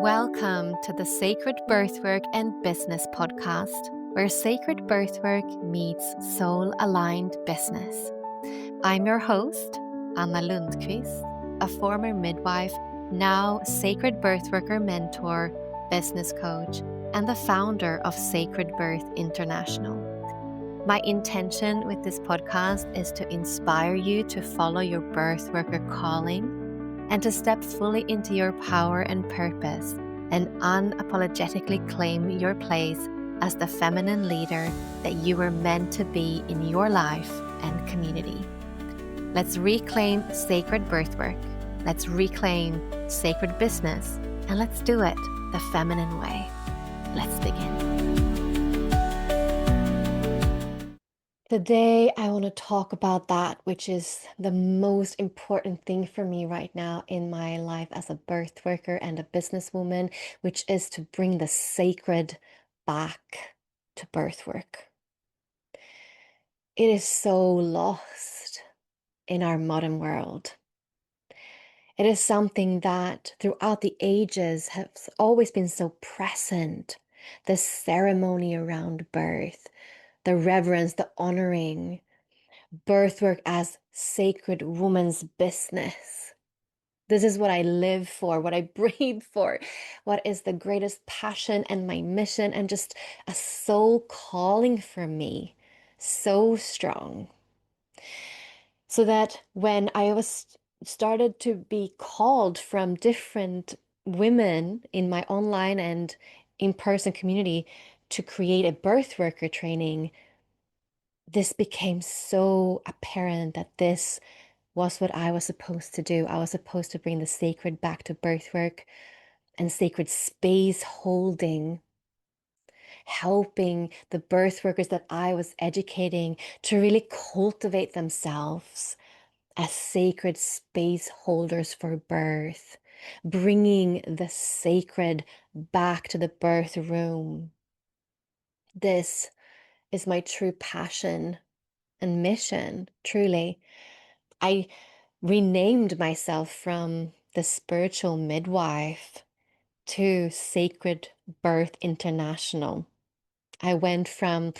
Welcome to the Sacred Birthwork and Business podcast, where sacred birthwork meets soul-aligned business. I'm your host, Anna Lundqvist, a former midwife, now sacred birthworker mentor, business coach, and the founder of Sacred Birth International. My intention with this podcast is to inspire you to follow your birthworker calling and to step fully into your power and purpose and unapologetically claim your place as the feminine leader that you were meant to be in your life and community. Let's reclaim sacred birthwork, let's reclaim sacred business, and let's do it the feminine way. Let's begin. Today, I want to talk about that, which is the most important thing for me right now in my life as a birth worker and a businesswoman, which is to bring the sacred back to birth work. It is so lost in our modern world. It is something that throughout the ages has always been so present. The ceremony around birth, the reverence, the honoring, birthwork as sacred woman's business. This is what I live for, what I breathe for, what is the greatest passion and my mission, and just a soul calling for me. So strong. So that when I was started to be called from different women in my online and in-person community to create a birth worker training, this became so apparent that this was what I was supposed to do. I was supposed to bring the sacred back to birthwork and sacred space holding, helping the birth workers that I was educating to really cultivate themselves as sacred space holders for birth, bringing the sacred back to the birth room. This is my true passion and mission, truly. I renamed myself from the spiritual midwife to Sacred Birth International. I went from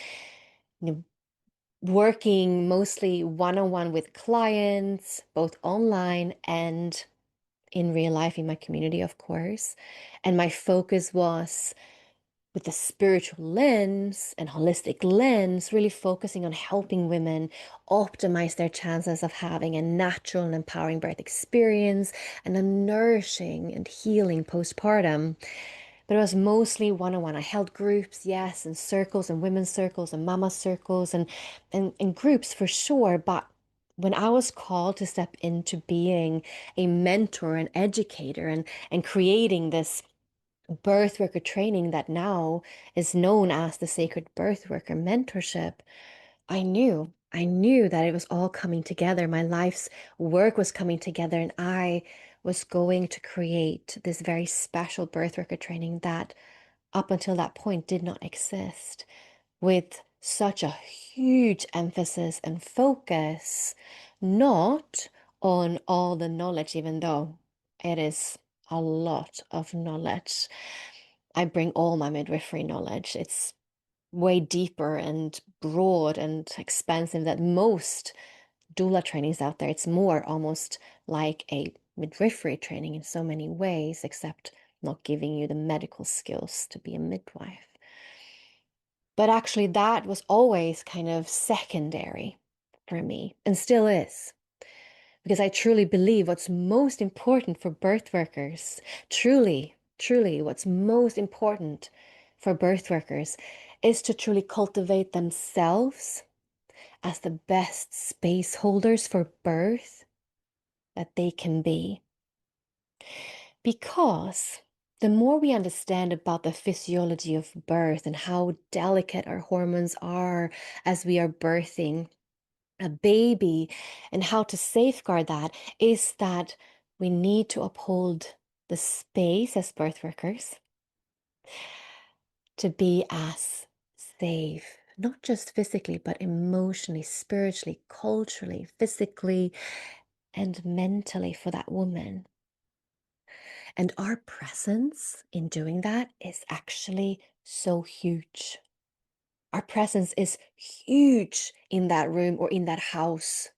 working mostly one-on-one with clients, both online and in real life in my community, of course. And my focus was with the spiritual lens and holistic lens, really focusing on helping women optimize their chances of having a natural and empowering birth experience and a nourishing and healing postpartum. But it was mostly one-on-one. I held groups, yes, and circles and women's circles and mama circles and groups for sure. But when I was called to step into being a mentor and educator and creating this birth worker training that now is known as the Sacred Birth Worker Mentorship, I knew that it was all coming together. My life's work was coming together, and I was going to create this very special birth worker training that up until that point did not exist, with such a huge emphasis and focus, not on all the knowledge, even though it is a lot of knowledge. I bring all my midwifery knowledge. It's way deeper and broad and expansive than most doula trainings out there. It's more almost like a midwifery training in so many ways, except not giving you the medical skills to be a midwife. But actually, that was always kind of secondary for me and still is. Because I truly believe what's most important for birth workers, truly, what's most important for birth workers is to truly cultivate themselves as the best space holders for birth that they can be. Because the more we understand about the physiology of birth and how delicate our hormones are as we are birthing a baby and how to safeguard that, is that we need to uphold the space as birth workers to be as safe, not just physically, but emotionally, spiritually, culturally, physically, and mentally for that woman. And our presence in doing that is actually so huge. Our presence is huge in that room or in that house,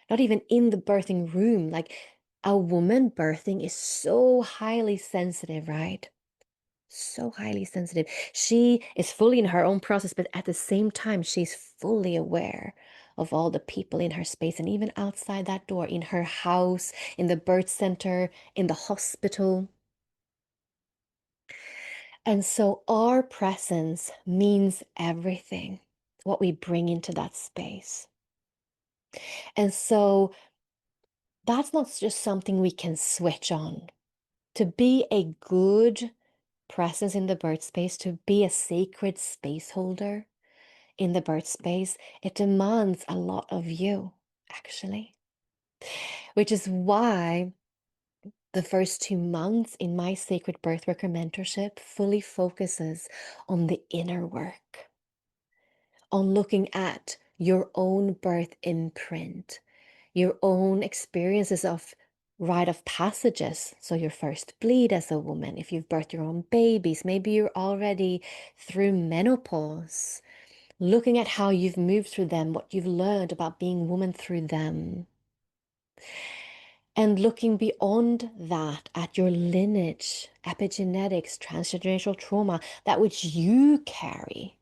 not even in the birthing room. Like a woman birthing is so highly sensitive, right? So highly sensitive. She is fully in her own process, but at the same time, she's fully aware of all the people in her space and even outside that door, in her house, in the birth center, in the hospital. And so our presence means everything, what we bring into that space. And so that's not just something we can switch on. To be a good presence in the birth space, to be a sacred space holder in the birth space, it demands a lot of you, actually. Which is why the first 2 months in my sacred birth worker mentorship fully focuses on the inner work, on looking at your own birth imprint, your own experiences of rite of passages. So, your first bleed as a woman, if you've birthed your own babies, maybe you're already through menopause, looking at how you've moved through them, what you've learned about being woman through them. And looking beyond that at your lineage, epigenetics, transgenerational trauma, that which you carry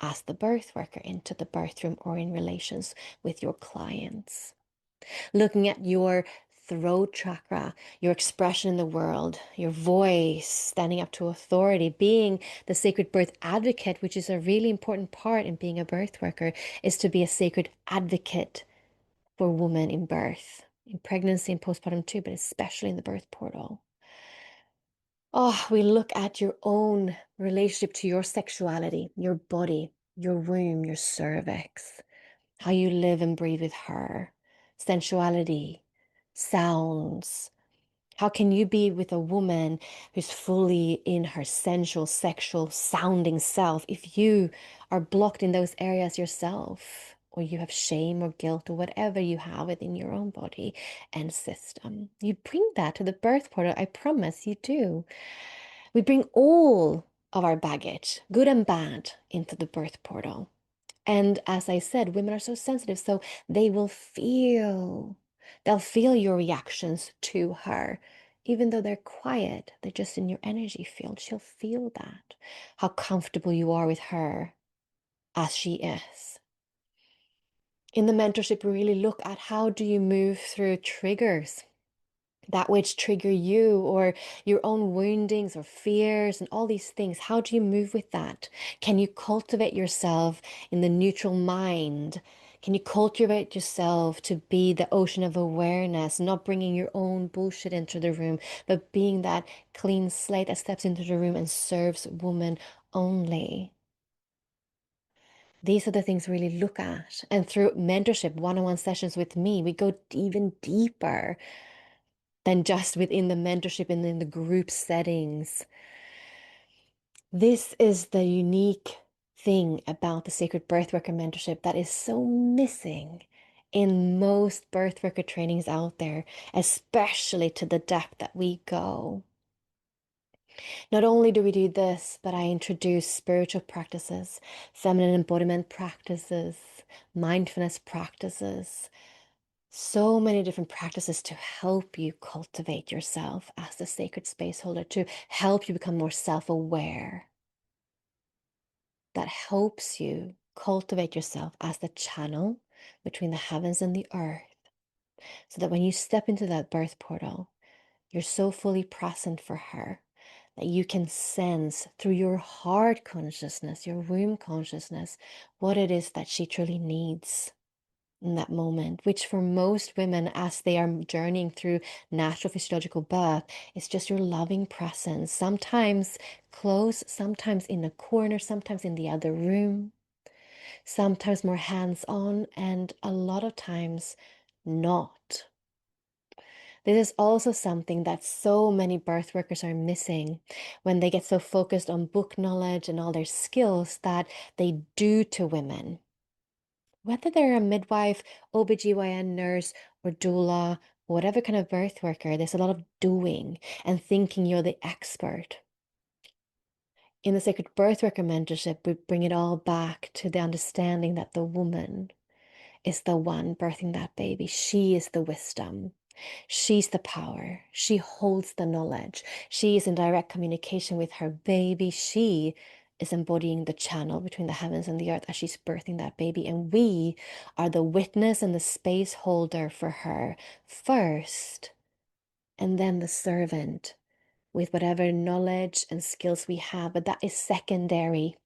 as the birth worker into the birth room or in relations with your clients. Looking at your throat chakra, your expression in the world, your voice, standing up to authority, being the sacred birth advocate, which is a really important part in being a birth worker, is to be a sacred advocate for women in birth, in pregnancy and postpartum too, but especially in the birth portal. Oh, we look at your own relationship to your sexuality, your body, your womb, your cervix, how you live and breathe with her, sensuality, sounds. How can you be with a woman who's fully in her sensual, sexual sounding self if you are blocked in those areas yourself, or you have shame or guilt or whatever you have within your own body and system? You bring that to the birth portal. I promise you do. We bring all of our baggage, good and bad, into the birth portal. And as I said, women are so sensitive, so they will feel, they'll feel your reactions to her. Even though they're quiet, they're just in your energy field. She'll feel that, how comfortable you are with her as she is. In the mentorship, we really look at how do you move through triggers that which trigger you or your own woundings or fears and all these things. How do you move with that? Can you cultivate yourself in the neutral mind? Can you cultivate yourself to be the ocean of awareness, not bringing your own bullshit into the room, but being that clean slate that steps into the room and serves women only? These are the things we really look at. And through mentorship, one-on-one sessions with me, we go even deeper than just within the mentorship and in the group settings. This is the unique thing about the Sacred Birthworker mentorship that is so missing in most birthworker trainings out there, especially to the depth that we go. Not only do we do this, but I introduce spiritual practices, feminine embodiment practices, mindfulness practices, so many different practices to help you cultivate yourself as the sacred space holder, to help you become more self-aware. That helps you cultivate yourself as the channel between the heavens and the earth, so that when you step into that birth portal, you're so fully present for her that you can sense through your heart consciousness, your womb consciousness, what it is that she truly needs in that moment, which for most women, as they are journeying through natural physiological birth, is just your loving presence. Sometimes close, sometimes in a corner, sometimes in the other room, sometimes more hands-on, and a lot of times not. This is also something that so many birth workers are missing when they get so focused on book knowledge and all their skills that they do to women. Whether they're a midwife, OBGYN nurse, or doula, whatever kind of birth worker, there's a lot of doing and thinking you're the expert. In the Sacred Birth Worker mentorship, we bring it all back to the understanding that the woman is the one birthing that baby. She is the wisdom. She's the power. She holds the knowledge. She is in direct communication with her baby. She is embodying the channel between the heavens and the earth as she's birthing that baby. And we are the witness and the space holder for her first, and then the servant with whatever knowledge and skills we have. But that is secondary.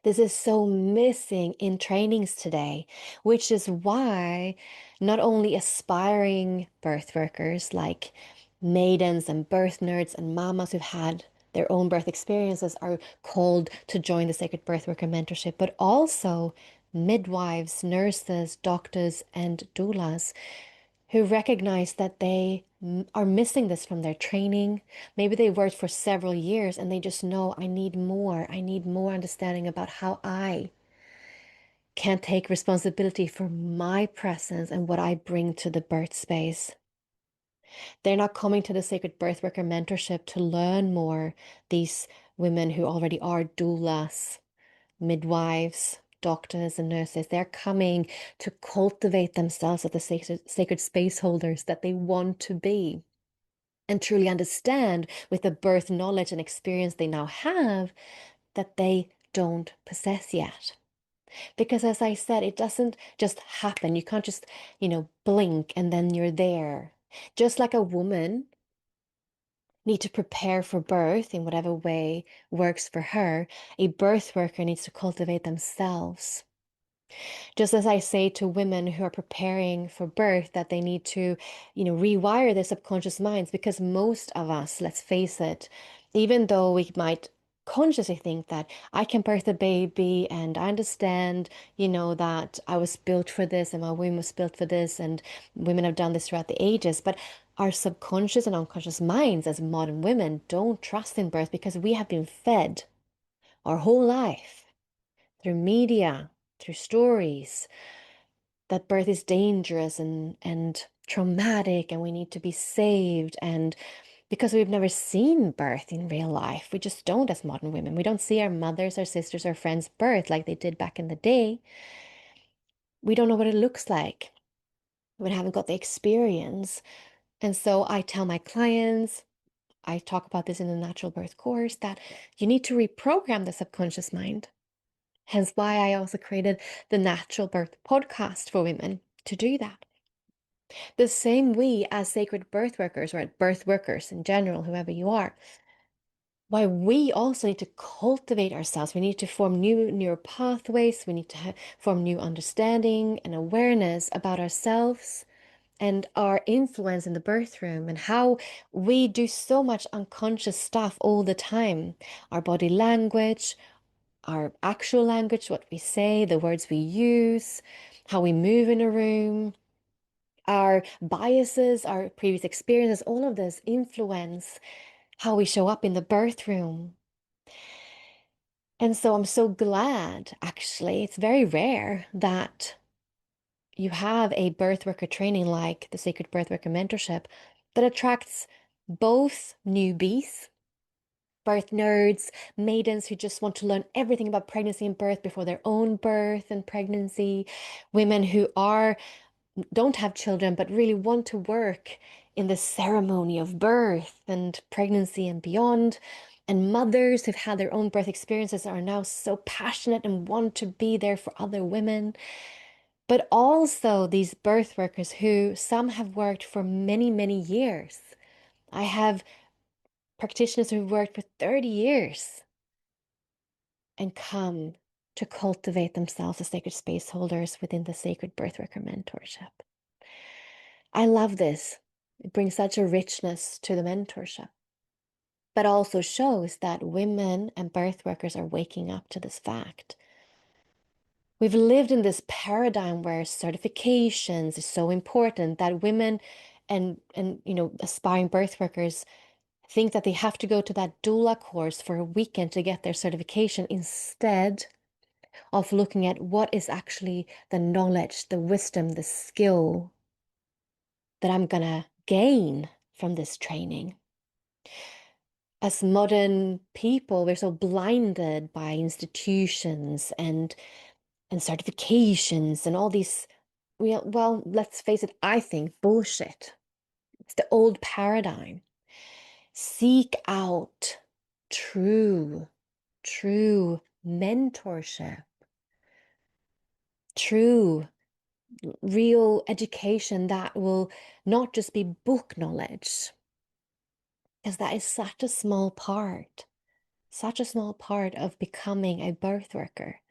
This is so missing in trainings today, which is why not only aspiring birth workers like maidens and birth nerds and mamas who've had their own birth experiences are called to join the Sacred Birth Worker Mentorship, but also midwives, nurses, doctors, and doulas who recognize that they are missing this from their training. Maybe they worked for several years and they just know, I need more. I need more understanding about how I can take responsibility for my presence and what I bring to the birth space. They're not coming to the Sacred Birth Worker Mentorship to learn more. These women who already are doulas, midwives, doctors, and nurses, they're coming to cultivate themselves as the sacred space holders that they want to be and truly understand with the birth knowledge and experience they now have that they don't possess yet. Because as I said, it doesn't just happen. You can't just, blink and then you're there. Just like a woman need to prepare for birth in whatever way works for her, a birth worker needs to cultivate themselves. Just as I say to women who are preparing for birth that they need to, rewire their subconscious minds, because most of us, let's face it, even though we might consciously think that I can birth a baby and I understand, that I was built for this and my womb was built for this and women have done this throughout the ages, but our subconscious and unconscious minds as modern women don't trust in birth because we have been fed our whole life through media, through stories, that birth is dangerous and traumatic and we need to be saved. And because we've never seen birth in real life, we just don't as modern women. We don't see our mothers, our sisters, our friends birth like they did back in the day. We don't know what it looks like. We haven't got the experience. And so I tell my clients, I talk about this in the natural birth course, that you need to reprogram the subconscious mind. Hence why I also created the Natural Birth podcast for women to do that. The same we as sacred birth workers or birth workers in general, whoever you are, why we also need to cultivate ourselves. We need to form new neural pathways. We need to form new understanding and awareness about ourselves and our influence in the birth room and how we do so much unconscious stuff all the time. Our body language, our actual language, what we say, the words we use, how we move in a room, our biases, our previous experiences, all of this influence how we show up in the birth room. And so I'm so glad, actually, it's very rare that you have a birth worker training like the Sacred Birth Worker Mentorship that attracts both newbies, birth nerds, maidens who just want to learn everything about pregnancy and birth before their own birth and pregnancy, women who don't have children but really want to work in the ceremony of birth and pregnancy and beyond, and mothers who've had their own birth experiences are now so passionate and want to be there for other women. But also these birth workers who some have worked for many, many years. I have practitioners who've worked for 30 years and come to cultivate themselves as sacred space holders within the Sacred Birth Worker Mentorship. I love this. It brings such a richness to the mentorship, but also shows that women and birth workers are waking up to this fact. We've lived in this paradigm where certifications is so important that women and aspiring birth workers think that they have to go to that doula course for a weekend to get their certification instead of looking at what is actually the knowledge, the wisdom, the skill that I'm gonna gain from this training. As modern people, we're so blinded by institutions and certifications and all these, well, let's face it, I think bullshit. It's the old paradigm. Seek out true, true mentorship, true, real education that will not just be book knowledge, because that is such a small part of becoming a birth worker.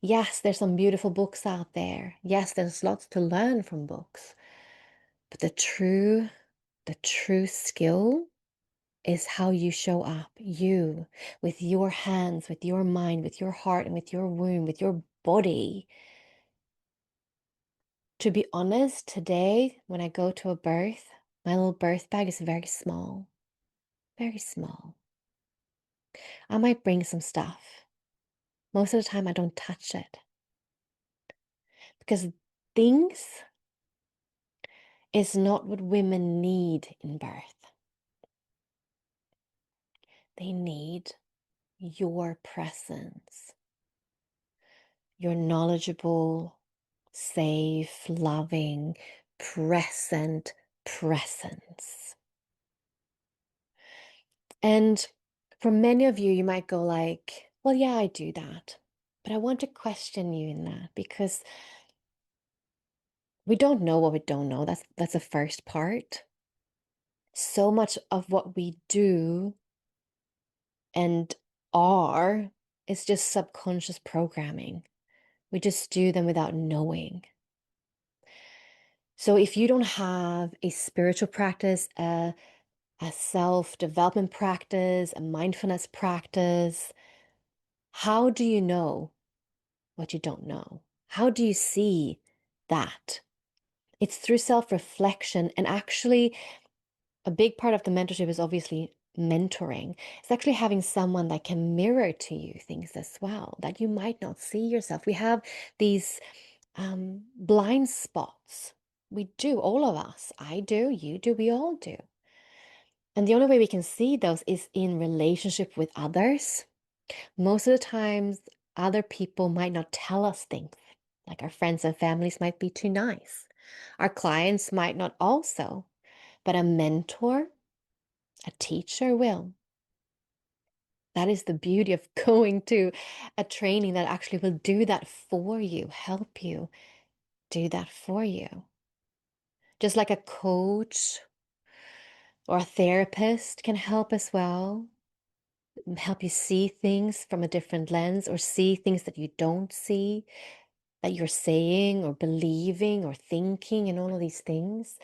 Yes, there's some beautiful books out there. Yes, there's lots to learn from books. But the true skill is how you show up, you, with your hands, with your mind, with your heart, and with your womb, with your body. To be honest, today, when I go to a birth, my little birth bag is very small, very small. I might bring some stuff. Most of the time, I don't touch it because things is not what women need in birth. They need your presence, your knowledgeable, safe, loving, present presence. And for many of you, you might go like, well, yeah, I do that. But I want to question you in that because we don't know what we don't know. That's the first part. So much of what we do and are is just subconscious programming. We just do them without knowing. So if you don't have a spiritual practice, a self-development practice, a mindfulness practice, how do you know what you don't know? How do you see that? It's through self-reflection. And actually, a big part of the mentorship is obviously mentoring. It's actually having someone that can mirror to you things as well that you might not see yourself. We have these blind spots. We do, all of us. I do, you do, we all do. And the only way we can see those is in relationship with others. Most of the times, other people might not tell us things. Like our friends and families might be too nice. Our clients might not also. But a mentor, a teacher will. That is the beauty of going to a training that actually will do that for you, help you do that for you. Just like a coach or a therapist can help as well, help you see things from a different lens or see things that you don't see, that you're saying or believing or thinking and all of these things.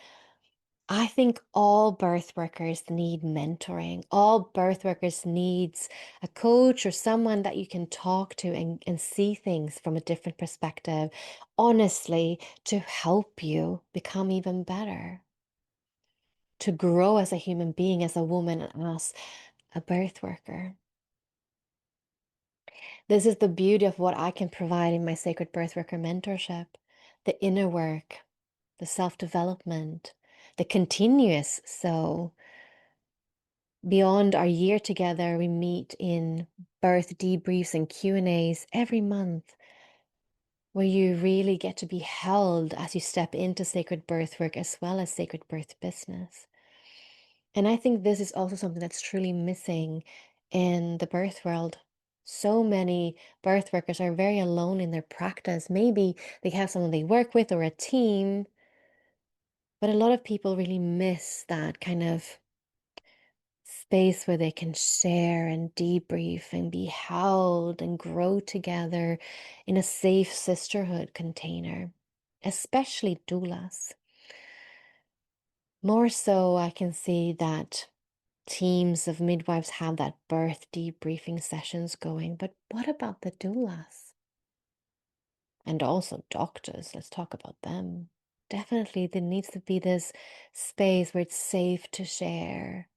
I think all birth workers need mentoring. All birth workers needs a coach or someone that you can talk to and see things from a different perspective, honestly, to help you become even better, to grow as a human being, as a woman, and as a birth worker. This is the beauty of what I can provide in my Sacred Birth Worker mentorship, the inner work, the self-development, the continuous. So beyond our year together, we meet in birth debriefs and Q&As every month where you really get to be held as you step into sacred birth work as well as sacred birth business. And I think this is also something that's truly missing in the birth world. So many birth workers are very alone in their practice. Maybe they have someone they work with or a team, but a lot of people really miss that kind of space where they can share and debrief and be held and grow together in a safe sisterhood container, especially doulas. More so, I can see that teams of midwives have that birth debriefing sessions going, but what about the doulas? And also doctors, let's talk about them. Definitely, there needs to be this space where it's safe to share,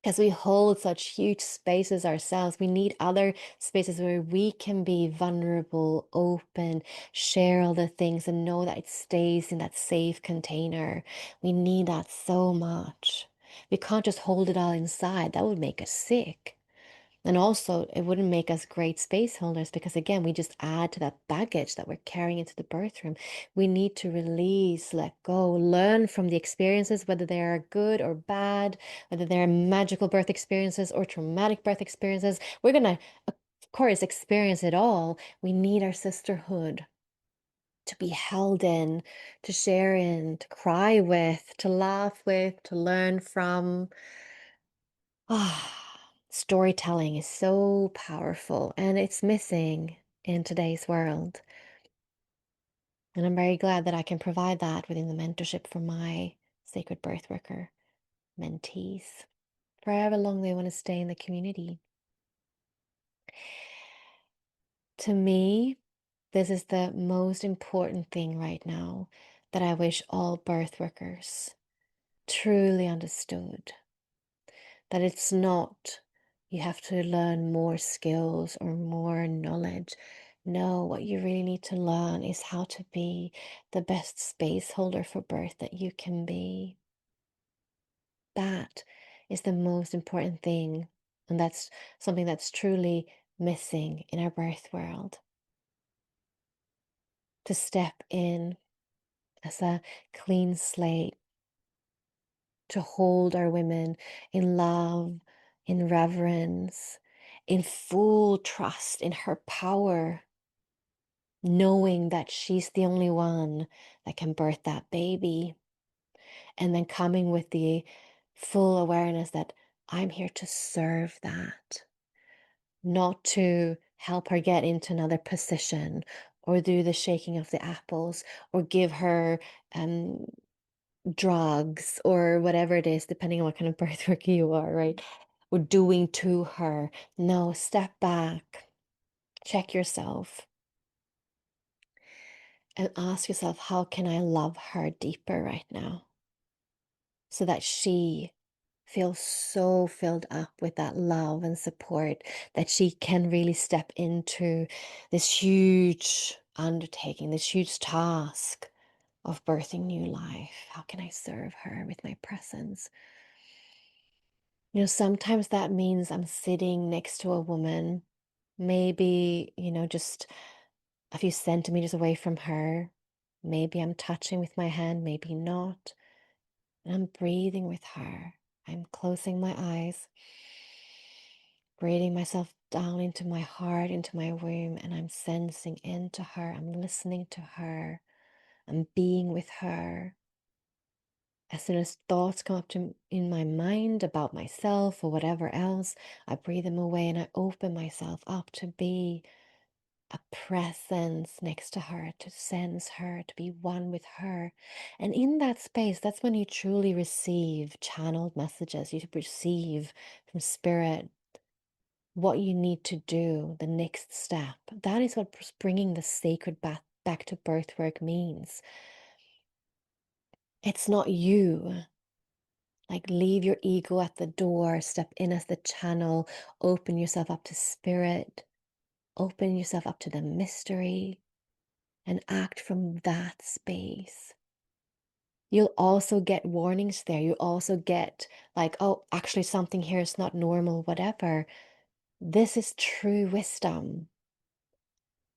because we hold such huge spaces ourselves. We need other spaces where we can be vulnerable, open, share all the things, and know that it stays in that safe container. We need that so much. We can't just hold it all inside. That would make us sick. And also, it wouldn't make us great space holders because, again, we just add to that baggage that we're carrying into the birth room. We need to release, let go, learn from the experiences, whether they are good or bad, whether they're magical birth experiences or traumatic birth experiences. We're going to, of course, experience it all. We need our sisterhood to be held in, to share in, to cry with, to laugh with, to learn from. Ah, storytelling is so powerful and it's missing in today's world. And I'm very glad that I can provide that within the mentorship for my sacred birth worker mentees for however long they want to stay in the community. To me, this is the most important thing right now that I wish all birth workers truly understood. That it's not you have to learn more skills or more knowledge. No, what you really need to learn is how to be the best space holder for birth that you can be. That is the most important thing. And that's something that's truly missing in our birth world. To step in as a clean slate, to hold our women in love, in reverence, in full trust in her power, knowing that she's the only one that can birth that baby. And then coming with the full awareness that I'm here to serve that, not to help her get into another position or do the shaking of the apples or give her um, drugs or whatever it is, depending on what kind of birth worker you are, right? Or doing to her. No, step back, check yourself, and ask yourself, how can I love her deeper right now? So that she feels so filled up with that love and support that she can really step into this huge undertaking, this huge task of birthing new life. How can I serve her with my presence? Sometimes that means I'm sitting next to a woman, maybe, just a few centimeters away from her. Maybe I'm touching with my hand, maybe not. And I'm breathing with her. I'm closing my eyes, breathing myself down into my heart, into my womb, and I'm sensing into her. I'm listening to her. I'm being with her. As soon as thoughts come up in my mind about myself or whatever else, I breathe them away and I open myself up to be a presence next to her, to sense her, to be one with her. And in that space, that's when you truly receive channeled messages. You receive from spirit what you need to do, the next step. That is what bringing the sacred back to birth work means. It's not you. Like, leave your ego at the door, step in as the channel, open yourself up to spirit, open yourself up to the mystery, and act from that space. You'll also get warnings there. You also get like, oh, actually, something here is not normal, whatever. This is true wisdom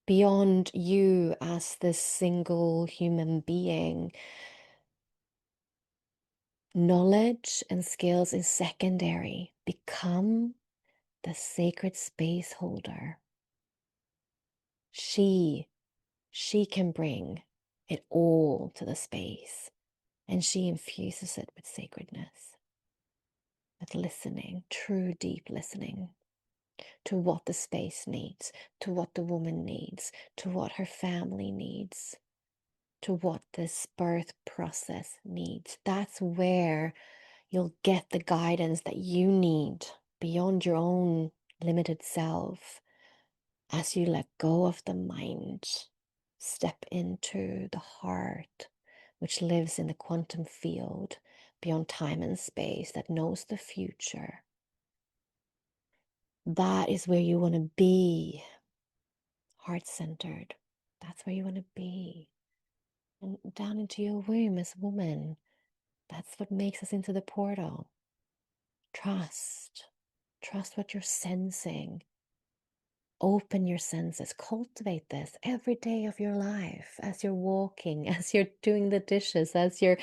beyond you as this single human being. Knowledge and skills is secondary. Become the sacred space holder. She can bring it all to the space, and she infuses it with sacredness, with listening, true deep listening to what the space needs, to what the woman needs, to what her family needs, to what this birth process needs. That's where you'll get the guidance that you need beyond your own limited self as you let go of the mind. Step into the heart, which lives in the quantum field beyond time and space, that knows the future. That is where you want to be, heart-centered. That's where you want to be. And down into your womb as a woman. That's what makes us into the portal. Trust. Trust what you're sensing. Open your senses. Cultivate this every day of your life as you're walking, as you're doing the dishes, as you're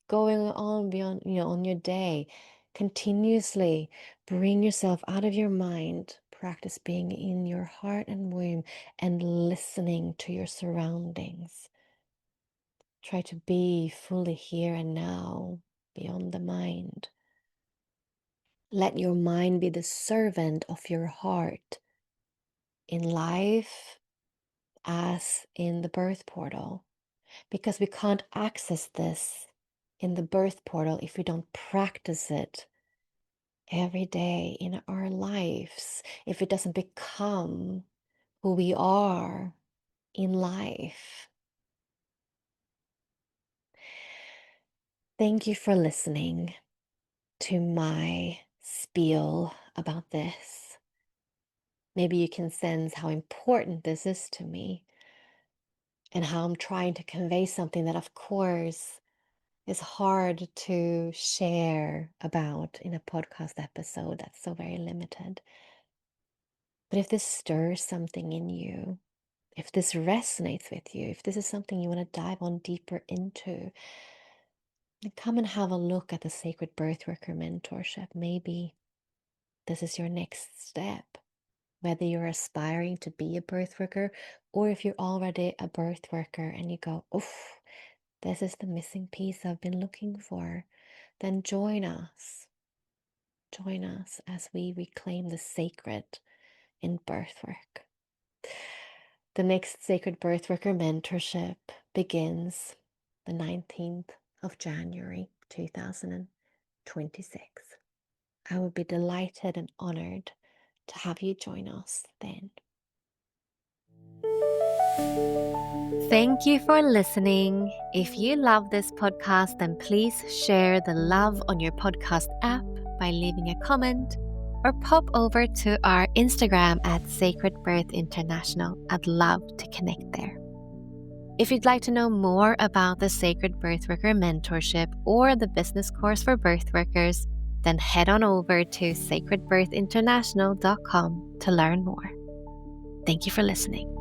going on beyond, on your day. Continuously bring yourself out of your mind. Practice being in your heart and womb and listening to your surroundings. Try to be fully here and now, beyond the mind. Let your mind be the servant of your heart in life as in the birth portal, because we can't access this in the birth portal if we don't practice it every day in our lives, if it doesn't become who we are in life. Thank you for listening to my spiel about this. Maybe you can sense how important this is to me and how I'm trying to convey something that, of course, is hard to share about in a podcast episode that's so very limited. But if this stirs something in you, if this resonates with you, if this is something you want to dive on deeper into, then come and have a look at the Sacred Birthworker Mentorship. Maybe this is your next step. Whether you're aspiring to be a birth worker or if you're already a birth worker and you go, oof, this is the missing piece I've been looking for, then join us. Join us as we reclaim the sacred in birth work. The next Sacred Birth Worker Mentorship begins the 19th of January 2026. I would be delighted and honored to have you join us then. Thank you for listening. If you love this podcast, then please share the love on your podcast app by leaving a comment or pop over to our Instagram at Sacred Birth International. I'd love to connect there. If you'd like to know more about the Sacred Birthworker Mentorship or the business course for birth workers, then head on over to sacredbirthinternational.com to learn more. Thank you for listening.